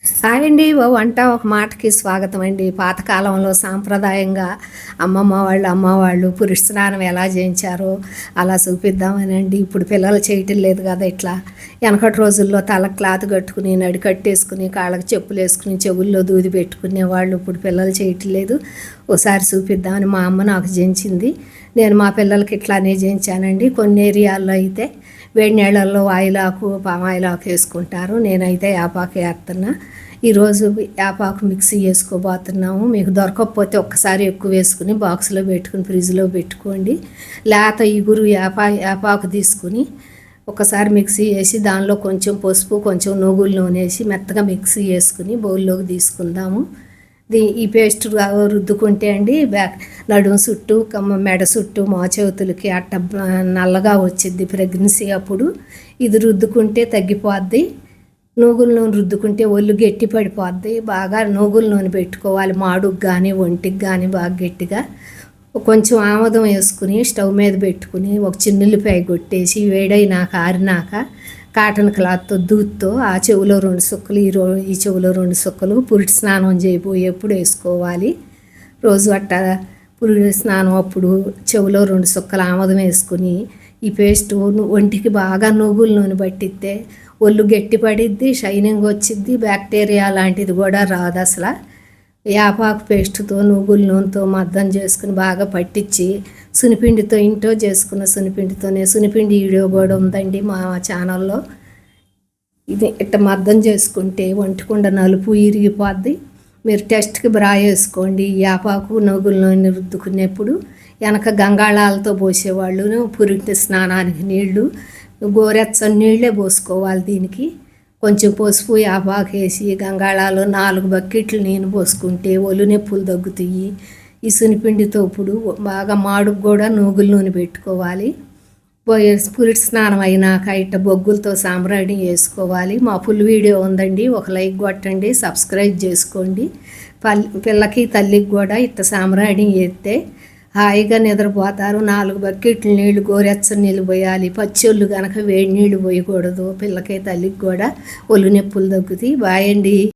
Hi అండి. ఓ వంట ఒక మాటకి స్వాగతం అండి. పాతకాలంలో సాంప్రదాయంగా అమ్మ వాళ్ళు పురుష స్నానం ఎలా చేయించారో అలా చూపిద్దామనండి. ఇప్పుడు పిల్లలు చేయటం లేదు కదా ఇట్లా. వెనకటి రోజుల్లో తల క్లాత్ కట్టుకుని నడి కట్టేసుకుని కాళ్ళకి చెప్పులు వేసుకుని చెవుల్లో దూది పెట్టుకునేవాళ్ళు. ఇప్పుడు పిల్లలు చేయటం లేదు. ఒకసారి చూపిద్దామని మా అమ్మ నాకు చేయించింది. నేను మా పిల్లలకి ఇట్లానే చేయించానండి. కొన్ని ఏరియాల్లో అయితే వేడి నీళ్ళల్లో ఆయిలాకు పామాయిలాకు వేసుకుంటారు. నేనైతే యాపాకు వేస్తున్నా. ఈరోజు యాపాకు మిక్సీ వేసుకోబోతున్నాము. మీకు దొరకకపోతే ఒక్కసారి ఎక్కువ వేసుకుని బాక్స్లో పెట్టుకుని ఫ్రిడ్జ్లో పెట్టుకోండి. లేత ఇగురు యాపాకు తీసుకుని ఒకసారి మిక్సీ వేసి దానిలో కొంచెం పసుపు కొంచెం నువ్వుల నూనె వేసి మెత్తగా మిక్సీ వేసుకుని బౌల్లోకి తీసుకుందాము. ఈ పేస్ట్ రుద్దుకుంటే అండి నడుము చుట్టూ మెడ చుట్టూ మోచేతులకి అట్ట నల్లగా వచ్చింది ప్రెగ్నెన్సీ అప్పుడు. ఇది రుద్దుకుంటే తగ్గిపోద్ది. నూగుల నూనె రుద్దుకుంటే ఒళ్ళు గట్టి పడిపోద్ది. బాగా నూగుల నూనె పెట్టుకోవాలి. మాడుకు కానీ ఒంటికి కానీ బాగా గట్టిగా. కొంచెం ఆముదం వేసుకుని స్టవ్ మీద పెట్టుకుని ఒక చిన్నుల్లిపాయ కొట్టేసి వేడైనాక ఆరినాక కాటన్ క్లాత్తో దూత్తో ఆ చెవులో 2 సుక్కలు ఈ చెవులో 2 సుక్కలు పురిటి స్నానం చేయబోయేప్పుడు వేసుకోవాలి. రోజు అట్ట పురిటి స్నానం అప్పుడు చెవులో 2 సుక్కలు ఆముదం వేసుకుని ఈ పేస్ట్ ఒంటికి బాగా నువ్వుల నూనె పట్టిస్తే ఒళ్ళు గట్టి పడిద్ది, షైనింగ్ వచ్చిద్ది, బ్యాక్టీరియా లాంటిది కూడా రాదు అసలు. యాపాకు పేస్ట్తో నువ్వుల నూనెతో మద్దం చేసుకుని బాగా పట్టించి సునిపిండితో ఇంట్లో చేసుకున్న సునిపిండి వీడియో కూడా ఉందండి మా ఛానల్లో. ఇది ఇట్ట మద్దం చేసుకుంటే ఒంటికుండా నలుపు ఇరిగిపోద్ది. మీరు టెస్ట్కి బ్రా వేసుకోండి. యాపాకు నువ్వుల నూనె రుద్దుకునేప్పుడు వెనక గంగాళాలతో పోసేవాళ్ళు పురిటి స్నానానికి నీళ్లు గోరెచ్చని నీళ్ళే పోసుకోవాలి. దీనికి కొంచెం పసుపు యాపాకు వేసి గంగాళాలు 4 బకెట్లు నీళ్ళు పోసుకుంటే ఒళ్ళు నొప్పులు తగ్గుతాయి. ఈ సునిపిండితో ఇప్పుడు బాగా మాడుకు కూడా నువ్వుల నూనె పెట్టుకోవాలి. పురిటి స్నానం అయినాక ఇట్ట బొగ్గులతో సాంబ్రాణి వేసుకోవాలి. మా ఫుల్ వీడియో ఉందండి. ఒక లైక్ కొట్టండి, సబ్స్క్రైబ్ చేసుకోండి. పిల్లకి తల్లికి కూడా ఇట్ట సాంబ్రాణి వేస్తే హాయిగా నిద్రపోతారు. 4 బకెట్లు నీళ్లు గోరెచ్చని నీళ్ళు పోయాలి. పచ్చళ్ళు కనుక వేడి నీళ్ళు పోయకూడదు. పిల్లకి తల్లికి కూడా ఒళ్ళు నొప్పులు తగ్గుతాయి. బాయ్ అండి.